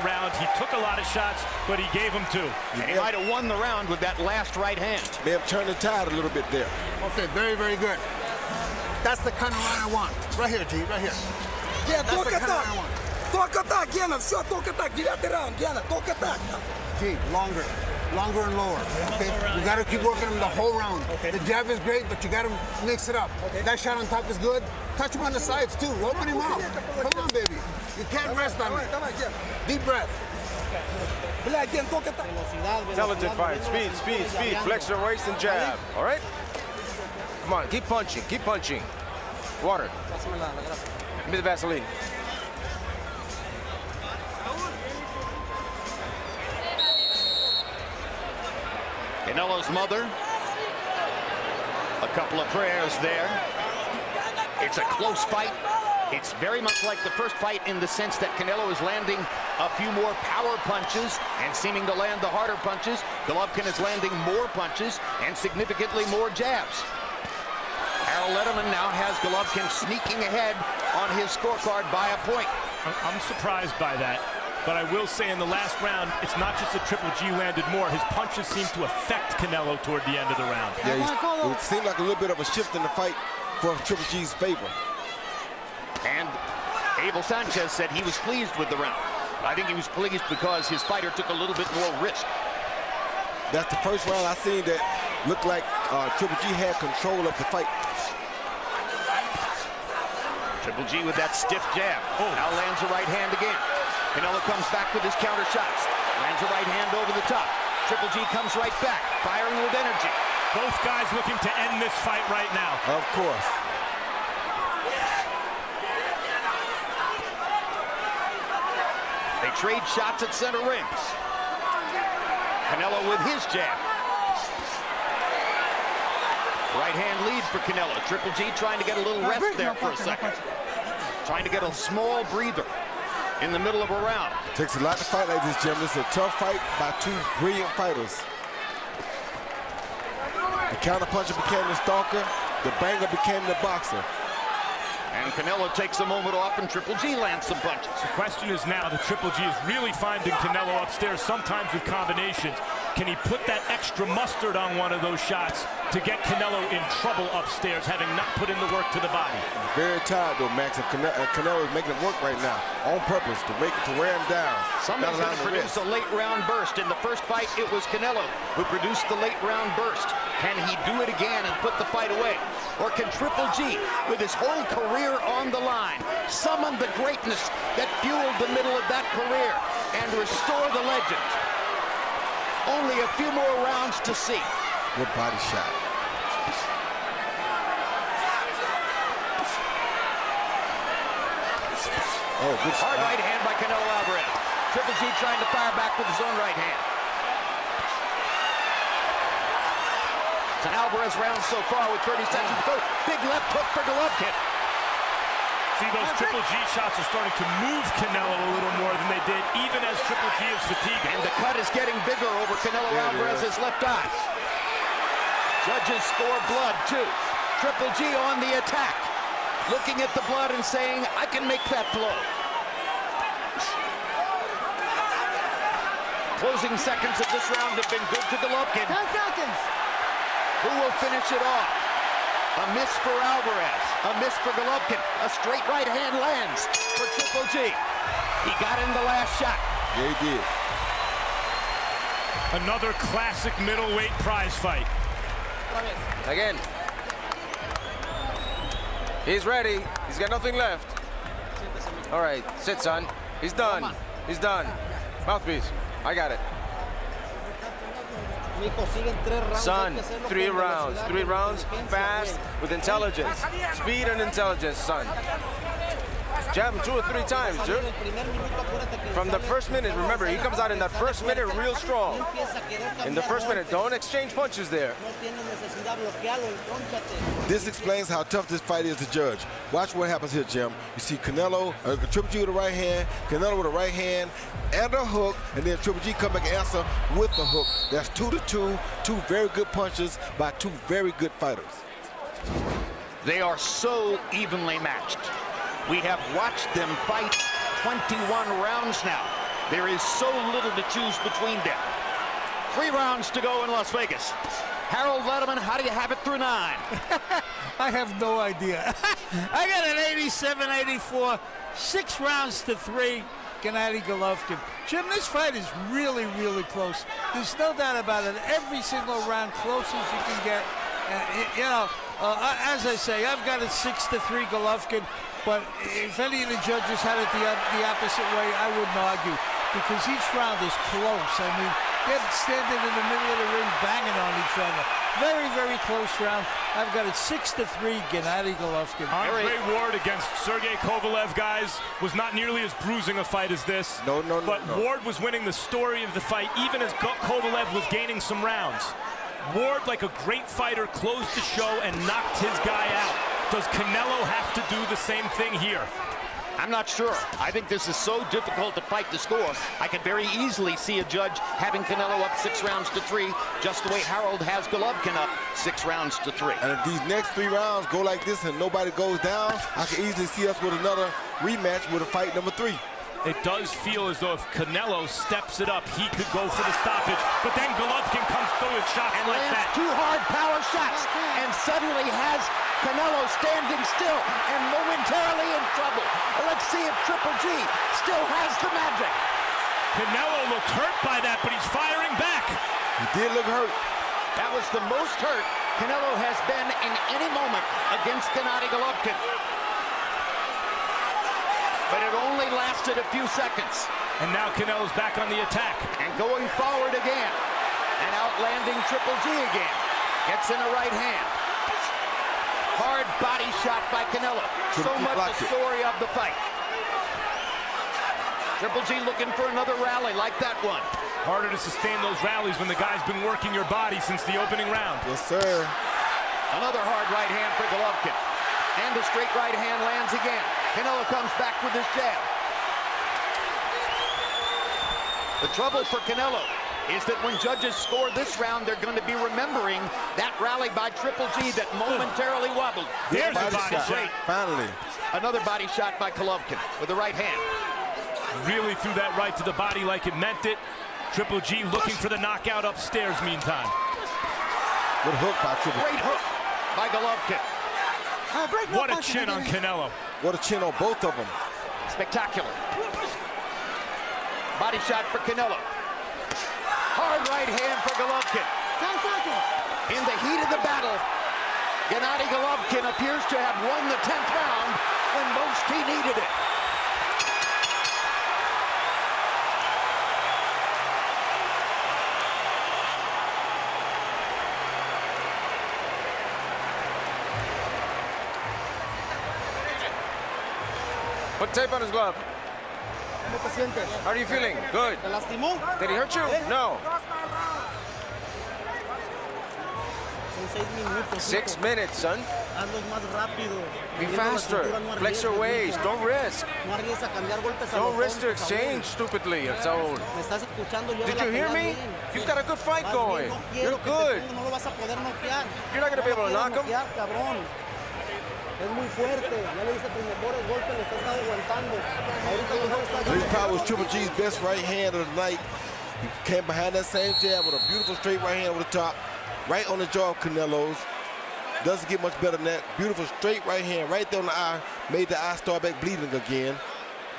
round. He took a lot of shots, but he gave them two. And he might have won the round with that last right hand. May have turned the tide a little bit there. Okay, very, very good. That's the kind of round I want. Right here, G, right here. Yeah, that's the kind of round I want. Talk attack, Gennady. Shot, talk attack. Get out the round, Gennady. Talk attack. G, longer and lower. Okay, you got to keep working him the whole round. Okay. The jab is great, but you got to mix it up. Okay. That shot on top is good. Touch him on the sides too. Open him up. Come on, baby. You can't rest on me. Deep breath. Intelligent fight. Speed, speed, speed. Flex your waist and jab. All right? Come on, keep punching, keep punching. Water. Give me the Vaseline. Canelo's mother. A couple of prayers there. It's a close fight. It's very much like the first fight in the sense that Canelo is landing a few more power punches and seeming to land the harder punches. Golovkin is landing more punches and significantly more jabs. Harold Letterman now has Golovkin sneaking ahead on his scorecard by a point. I'm surprised by that, but I will say in the last round, it's not just that Triple G landed more. His punches seemed to affect Canelo toward the end of the round. Yeah, it seemed like a little bit of a shift in the fight for Triple G's favor. And Abel Sanchez said he was pleased with the round. I think he was pleased because his fighter took a little bit more risk. That's the first round I seen that looked like Triple G had control of the fight. Triple G with that stiff jab. Now lands a right hand again. Canelo comes back with his counter shots. Lands a right hand over the top. Triple G comes right back, firing with energy. Both guys looking to end this fight right now. Of course. They trade shots at center rings. Canelo with his jab. Right hand lead for Canelo. Triple G trying to get a little rest there for a second. Trying to get a small breather in the middle of a round. Takes a lot to fight like this, Jim. This is a tough fight by two brilliant fighters. The counterpuncher became the stalker. The banger became the boxer. And Canelo takes a moment off and Triple G lands some punches. The question is now that Triple G is really finding Canelo upstairs, sometimes with combinations. Can he put that extra mustard on one of those shots to get Canelo in trouble upstairs, having not put in the work to the body? Very tired though, Max, and Canelo is making it work right now on purpose to wear him down. Somebody's going to produce a late round burst. In the first fight, it was Canelo who produced the late round burst. Can he do it again and put the fight away? Or can Triple G, with his whole career on the line, summon the greatness that fueled the middle of that career and restore the legend? Only a few more rounds to see. Good body shot. Oh, good hard right hand by Canelo Alvarez. Triple G trying to fire back with his own right hand. It's an Alvarez round so far with 30 seconds to go. Big left hook for Golovkin. See, those Triple G shots are starting to move Canelo a little more than they did, even as Triple G is fatiguing. And the cut is getting bigger over Canelo Alvarez's left eye. Judges score blood, too. Triple G on the attack, looking at the blood and saying, I can make that flow. Closing seconds of this round have been good to Golovkin. 10 seconds. Who will finish it off? A miss for Alvarez, a miss for Golovkin. A straight right hand lands for Triple G. He got in the last shot. Yeah, he did. Another classic middleweight prize fight. Again. He's ready. He's got nothing left. All right, sit, son. He's done. He's done. Mouthpiece. I got it. Son, 3 rounds. 3 rounds fast with intelligence. Speed and intelligence, son. Jab him 2 or 3 times, dude. From the first minute, remember, he comes out in that first minute real strong. In the first minute, don't exchange punches there. This explains how tough this fight is to judge. Watch what happens here, Jim. You see Canelo, Triple G with a right hand, Canelo with a right hand and a hook, and then Triple G come back and answer with the hook. That's 2-2, 2 very good punches by 2 very good fighters. They are so evenly matched. We have watched them fight 21 rounds now. There is so little to choose between them. 3 rounds to go in Las Vegas. Harold Lederman, how do you have it through 9? I have no idea. I got an 87-84, 6 rounds to 3, Gennady Golovkin. Jim, this fight is really, really close. There's no doubt about it. Every single round, close as you can get. As I say, I've got it 6-3 Golovkin, but if any of the judges had it the opposite way, I wouldn't argue, because each round is close. I mean, they're standing in the middle of the ring banging on each other. Very, very close round. I've got it 6-3 Gennady Golovkin. Andre Ward against Sergey Kovalev, guys, was not nearly as bruising a fight as this. No. But Ward was winning the story of the fight, even as Kovalev was gaining some rounds. Ward, like a great fighter, closed the show and knocked his guy out. Does Canelo have to do the same thing here? I'm not sure. I think this is so difficult to fight to score. I could very easily see a judge having Canelo up 6 rounds to 3, just the way Harold has Golovkin up 6 rounds to 3. And if these next 3 rounds go like this and nobody goes down, I can easily see us with another rematch with a fight number 3. It does feel as though if Canelo steps it up, he could go for the stoppage. But then Golovkin comes through with shots And like lands that. 2 hard power shots and suddenly has Canelo standing still and momentarily in trouble. Let's see if Triple G still has the magic. Canelo looked hurt by that, but he's firing back. He did look hurt. That was the most hurt Canelo has been in any moment against Gennady Golovkin. But it only lasted a few seconds. And now Canelo's back on the attack. And going forward again. And outlanding Triple G again. Gets in a right hand. Hard body shot by Canelo. So much the story of the fight. Triple G looking for another rally like that one. Harder to sustain those rallies when the guy's been working your body since the opening round. Yes, sir. Another hard right hand for Golovkin. And a straight right hand lands again. Canelo comes back with his jab. The trouble for Canelo is that when judges score this round, they're going to be remembering that rally by Triple G that momentarily wobbled. There's a body shot. Finally. Another body shot by Golovkin with the right hand. Really threw that right to the body like it meant it. Triple G looking for the knockout upstairs meantime. Good hook by Triple G. Great hook by Golovkin. What a chin on Canelo. What a chin on both of them. Spectacular. Body shot for Canelo. Hard right hand for Golovkin. In the heat of the battle, Gennady Golovkin appears to have won the 10th round when most he needed it. Put tape on his glove. How are you feeling? Good. Did he hurt you? No. 6 minutes, son. Be faster. Flex your waist. Don't risk. Don't risk to exchange stupidly. So, did you hear me? You've got a good fight going. You're good. You're not going to be able to knock him. This probably was Triple G's best right hand of the night. He came behind that same jab with a beautiful straight right hand over the top, right on the jaw of Canelo's. Doesn't get much better than that. Beautiful straight right hand right there on the eye, made the eye start back bleeding again.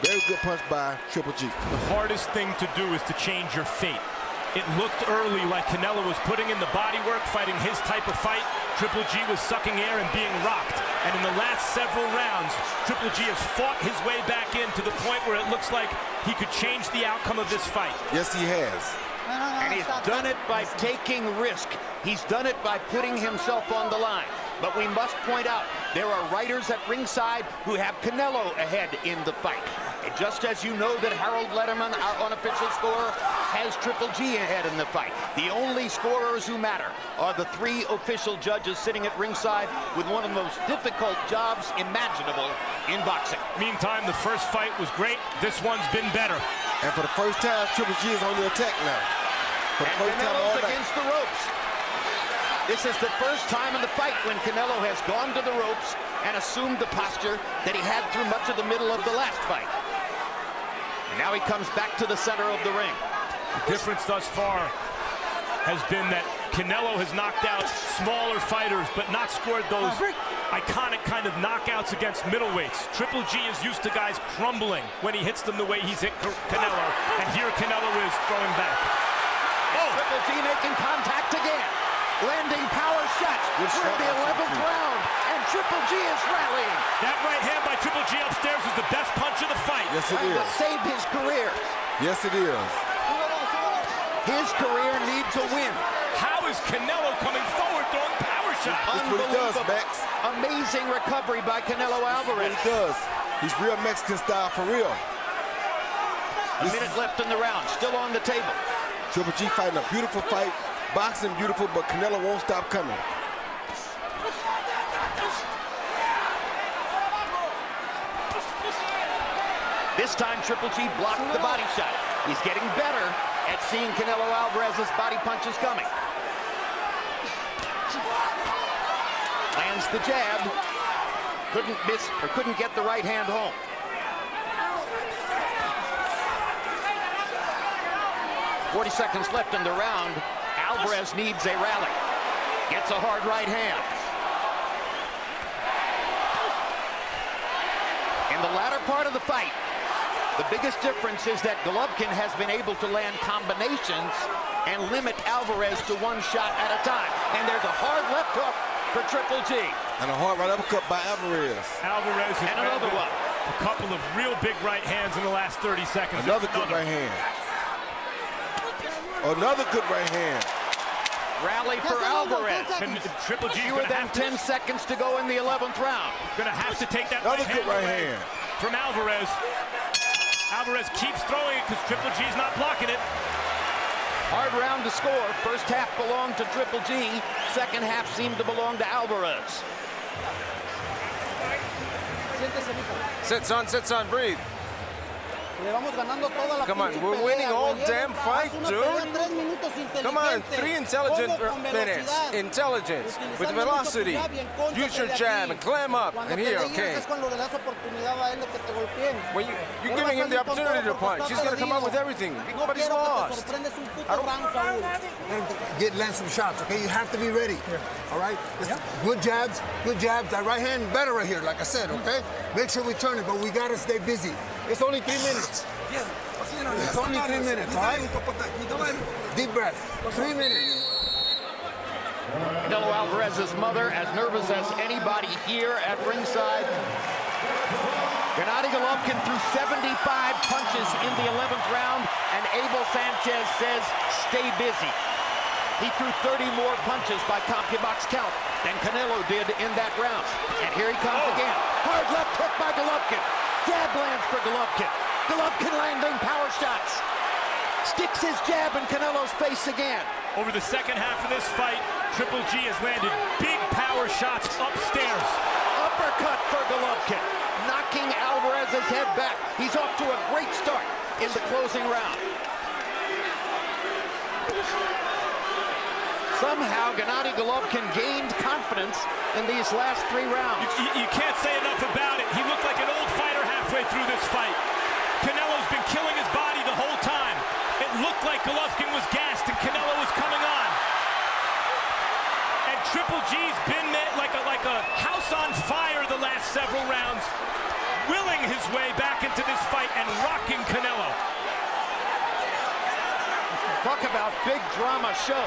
Very good punch by Triple G. The hardest thing to do is to change your fate. It looked early like Canelo was putting in the body work, fighting his type of fight. Triple G was sucking air and being rocked. And in the last several rounds, Triple G has fought his way back in to the point where it looks like he could change the outcome of this fight. Yes, he has. And he's done it by taking risk. He's done it by putting himself on the line. But we must point out, there are writers at ringside who have Canelo ahead in the fight. And just as you know that Harold Lederman, our unofficial scorer, has Triple G ahead in the fight. The only scorers who matter are the 3 official judges sitting at ringside with one of the most difficult jobs imaginable in boxing. Meantime, the first fight was great. This one's been better. And for the first time, Triple G is on the attack now. For the first time all Canelo's night. against the ropes. This is the first time in the fight when Canelo has gone to the ropes and assumed the posture that he had through much of the middle of the last fight. Now he comes back to the center of the ring. The difference thus far has been that Canelo has knocked out smaller fighters, but not scored those iconic kind of knockouts against middleweights. Triple G is used to guys crumbling when he hits them the way he's hit Canelo, and here Canelo is throwing back. Oh! Triple G making contact again, landing power shots through the 11th round, and Triple G is rallying. That right hand by Triple G upstairs is the best punch of the fight. Yes, it Trying is. to save his career. Yes, it is. His career needs a win. How is Canelo coming forward throwing power shots? That's what he does, Max. Amazing recovery by Canelo Alvarez. He does. He's real Mexican style for real. A minute left in the round, still on the table. Triple G fighting a beautiful fight, boxing beautiful, but Canelo won't stop coming. This time, Triple G blocked the body shot. He's getting better at seeing Canelo Alvarez's body punches coming. Lands the jab. Couldn't miss, or couldn't get the right hand home. "40 seconds left in the round. Alvarez needs a rally. Gets a hard right hand. In the latter part of the fight, the biggest difference is that Golovkin has been able to land combinations and limit Alvarez to one shot at a time. And there's a hard left hook for Triple G. And a hard right uppercut by Alvarez. Alvarez has And another one. a couple of real big right hands in the last 30 seconds. Another good right hand. Another good right hand. Rally for Alvarez. And Triple G's Fewer going to than have to 10 seconds to go in the 11th round. take that Another right good hand right away hand. from Alvarez. Alvarez keeps throwing it because Triple G's not blocking it. Hard round to score. First half belonged to Triple G. Second half seemed to belong to Alvarez. Sit, son, breathe. Come on, we're winning all damn fight, dude. Come on, 3 intelligent minutes. Intelligence with velocity. Use your jab and clam up. And here, okay. When you're giving him the opportunity to punch, he's gonna come up with everything. But he's lost. Land some shots, okay? You have to be ready. All right? Good jabs, good jabs. That right hand better right here, like I said, okay? Make sure we turn it, but we gotta stay busy. It's only 3 minutes. It's only 3 minutes, all right? Deep breath. 3 minutes. Canelo Alvarez's mother, as nervous as anybody here at ringside. Gennady Golovkin threw 75 punches in the 11th round, and Abel Sanchez says, stay busy. He threw 30 more punches by CompuBox count than Canelo did in that round. And here he comes again. Hard left hook by Golovkin. Jab lands for Golovkin. Golovkin landing power shots. Sticks his jab in Canelo's face again. Over the second half of this fight, Triple G has landed big power shots upstairs. Uppercut for Golovkin, knocking Alvarez's head back. He's off to a great start in the closing round. Somehow, Gennady Golovkin gained confidence in these last 3 rounds. You can't say enough about it. He looked like an old fighter halfway through this fight. Canelo's been killing his body the whole time. It looked like Golovkin was gassed and Canelo was coming on. And Triple G's been like a house on fire the last several rounds, willing his way back into this fight and rocking Canelo. Talk about big drama show.